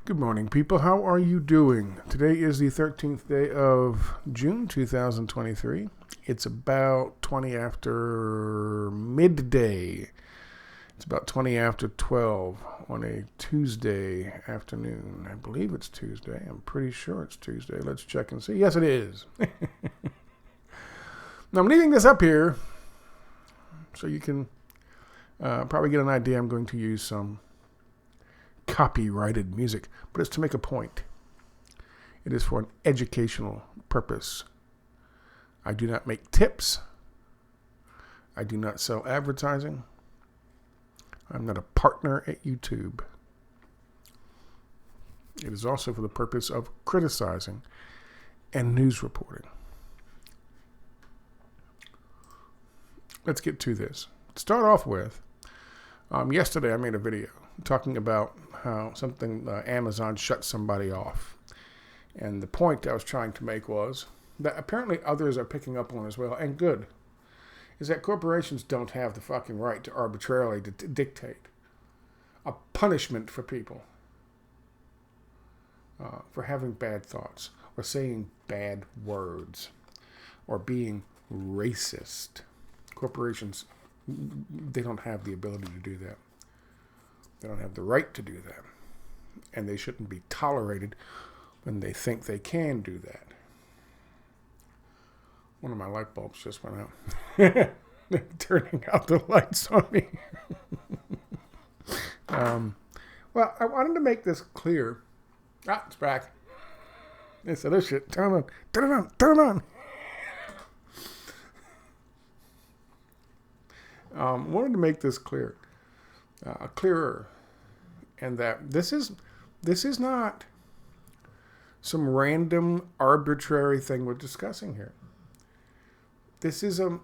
Good morning, people. How are you doing? Today is the 13th day of June 2023. It's about 20 after midday. It's about 20 after 12 on a Tuesday afternoon. I believe it's Tuesday. I'm pretty sure it's Tuesday. Let's check and see. Yes, it is. Now, I'm leaving this up here so you can probably get an idea. I'm going to use some copyrighted music, but it's to make a point. It is for an educational purpose. I do not make tips. I do not sell advertising. I'm not a partner at YouTube. It is also for the purpose of criticizing and news reporting. Let's get to this. To start off with, yesterday I made a video talking about how Amazon shut somebody off. And the point I was trying to make was that apparently others are picking up on as well, and good, is that corporations don't have the fucking right to arbitrarily dictate a punishment for people for having bad thoughts or saying bad words or being racist. Corporations, they don't have the ability to do that. They don't have the right to do that. And they shouldn't be tolerated when they think they can do that. One of my light bulbs just went out. Turning out the lights on me. Well, I wanted to make this clear. Ah, it's back. It's other shit. Turn it on. Turn it on. Turn it on. Wanted to make this clear. Clearer, and that this is not some random arbitrary thing we're discussing here. This is an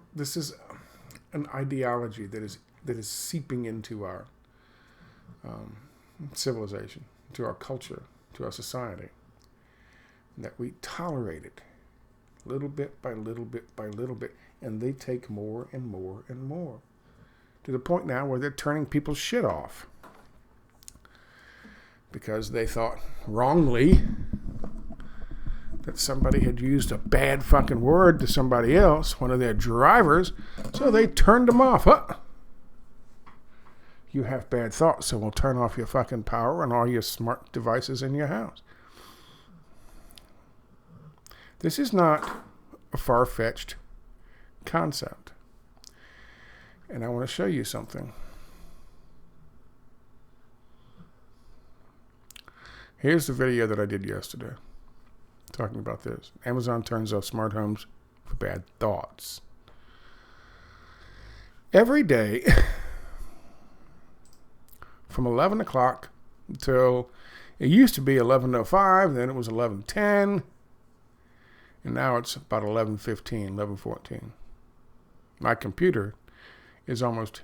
ideology that is seeping into our civilization, to our culture, to our society, and that we tolerate it little bit by little bit by little bit, and they take more and more and more. To the point now where they're turning people's shit off because they thought wrongly that somebody had used a bad fucking word to somebody else, one of their drivers, so they turned them off. Huh? You have bad thoughts, so we'll turn off your fucking power and all your smart devices in your house. This is not a far-fetched concept. And I want to show you something. Here's the video that I did yesterday, talking about this. Amazon turns off smart homes for bad thoughts. Every day, from 11 o'clock until, it used to be 11:05, then it was 11:10, and now it's about 11:15, 11:14. My computer is almost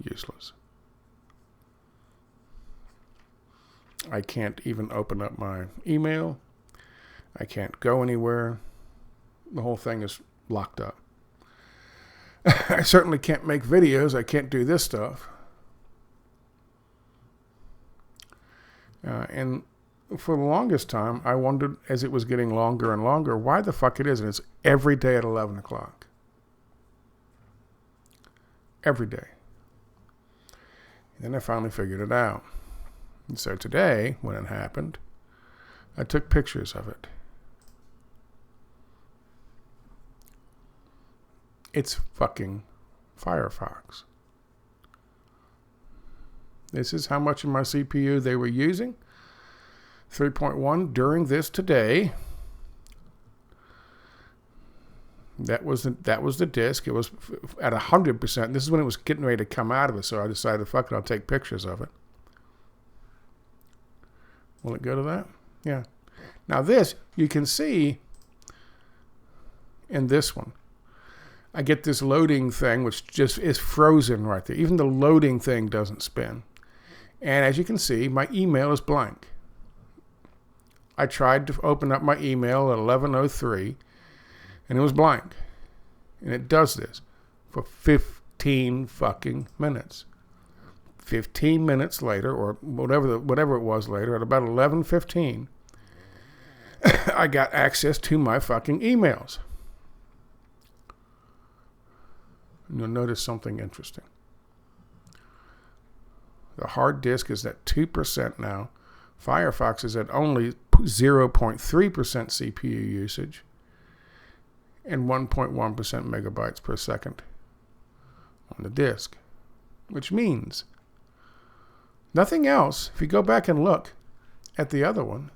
useless. I can't even open up my email. I can't go anywhere. The whole thing is locked up. I certainly can't make videos. I can't do this stuff. And for the longest time, I wondered, as it was getting longer and longer, why the fuck it is. And it's every day at 11 o'clock. Every day. And then I finally figured it out. And so today, when it happened, I took pictures of it. It's fucking Firefox. This is how much of my CPU they were using. 3.1 during this today. That was the disk. It was at 100%. This is when it was getting ready to come out of it, so I decided, fuck it, I'll take pictures of it. Will it go to that? Yeah. Now this, you can see in this one, I get this loading thing, which just is frozen right there. Even the loading thing doesn't spin. And as you can see, my email is blank. I tried to open up my email at 11:03, and it was blank. And it does this for 15 fucking minutes. 15 minutes later, or whatever it was later, at about 11:15, I got access to my fucking emails. And you'll notice something interesting. The hard disk is at 2% now. Firefox is at only 0.3% CPU usage and 1.1% megabytes per second on the disk, which means nothing else, if you go back and look at the other one,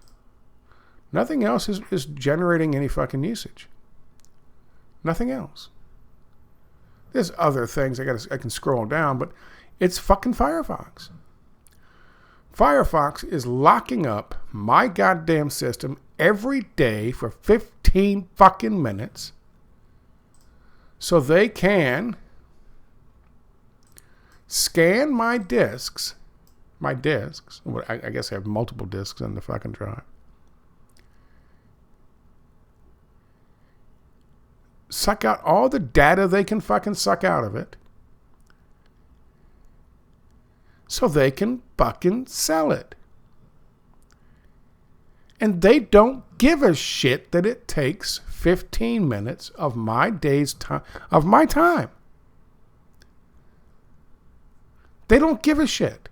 nothing else is generating any fucking usage. Nothing else. There's other things I can scroll down, but it's fucking Firefox. Firefox is locking up my goddamn system every day for 15 fucking minutes so they can scan my disks. I guess I have multiple disks in the fucking drive. Suck out all the data they can fucking suck out of it so they can fucking sell it. And they don't give a shit that it takes 15 minutes of my day's time, of my time. They don't give a shit.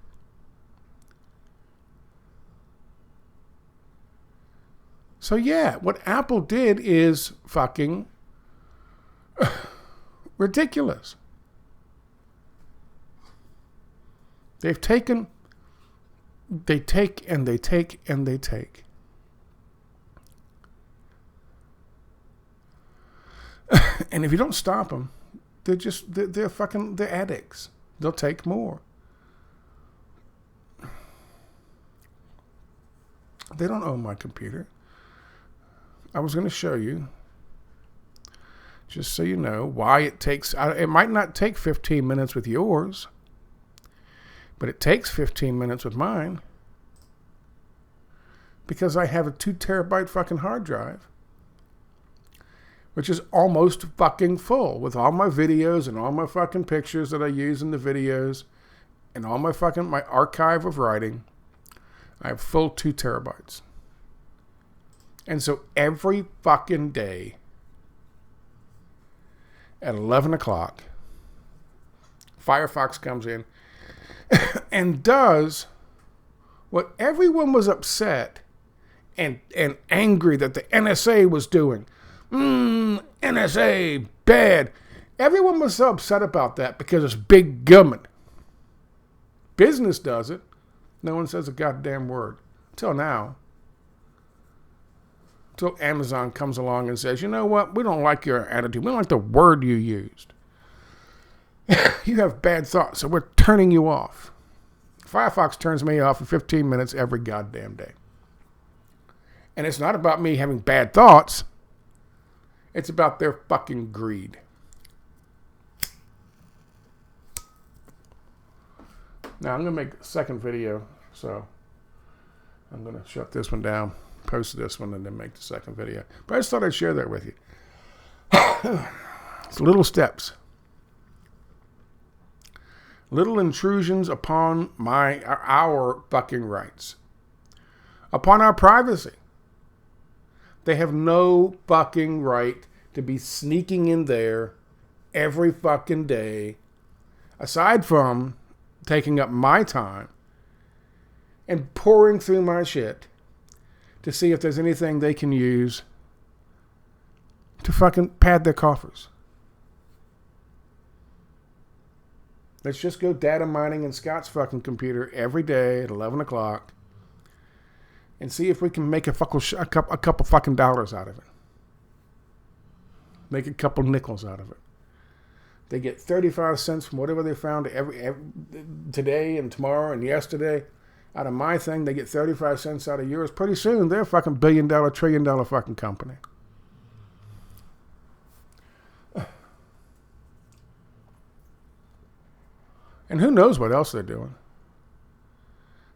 So yeah, what Apple did is fucking ridiculous. They take and they take. And if you don't stop them, they're addicts. They'll take more. They don't own my computer. I was going to show you, just so you know, why it takes, it might not take 15 minutes with yours, but it takes 15 minutes with mine because I have a 2 terabyte fucking hard drive, which is almost fucking full with all my videos and all my fucking pictures that I use in the videos and all my archive of writing. I have full 2 terabytes. And so every fucking day at 11 o'clock, Firefox comes in and does what everyone was upset and angry that the NSA was doing. NSA, bad. Everyone was so upset about that because it's big government. Business does it. No one says a goddamn word. Till now. Till Amazon comes along and says, you know what? We don't like your attitude. We don't like the word you used. You have bad thoughts, so we're turning you off. Firefox turns me off for 15 minutes every goddamn day. And it's not about me having bad thoughts. It's about their fucking greed. Now, I'm going to make a second video, so I'm going to shut this one down, post this one, and then make the second video. But I just thought I'd share that with you. It's little steps. Little intrusions upon our fucking rights. Upon our privacy. They have no fucking right to be sneaking in there every fucking day, aside from taking up my time and pouring through my shit to see if there's anything they can use to fucking pad their coffers. Let's just go data mining in Scott's fucking computer every day at 11 o'clock and see if we can make a couple fucking dollars out of it. Make a couple nickels out of it. They get 35 cents from whatever they found every today and tomorrow and yesterday. Out of my thing, they get 35 cents out of yours. Pretty soon, they're a fucking $1 billion, $1 trillion fucking company. And who knows what else they're doing.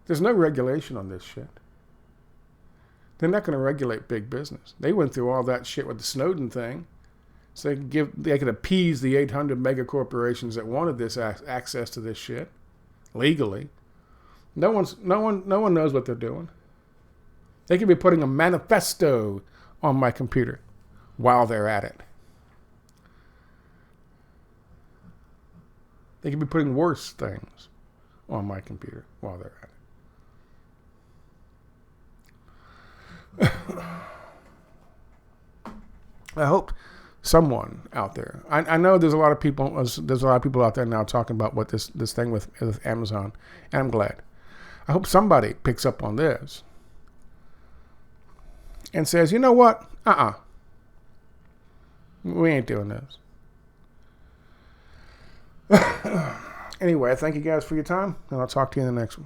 There's no regulation on this shit. They're not going to regulate big business. They went through all that shit with the Snowden thing, so they could appease the 800 mega corporations that wanted this access to this shit. legally. No one knows what they're doing. They could be putting a manifesto on my computer while they're at it. They could be putting worse things on my computer while they're at it. I hope someone out there. I know there's a lot of people. There's a lot of people out there now talking about what this thing with Amazon, and I'm glad. I hope somebody picks up on this and says, you know what? We ain't doing this. Anyway, I thank you guys for your time, and I'll talk to you in the next one.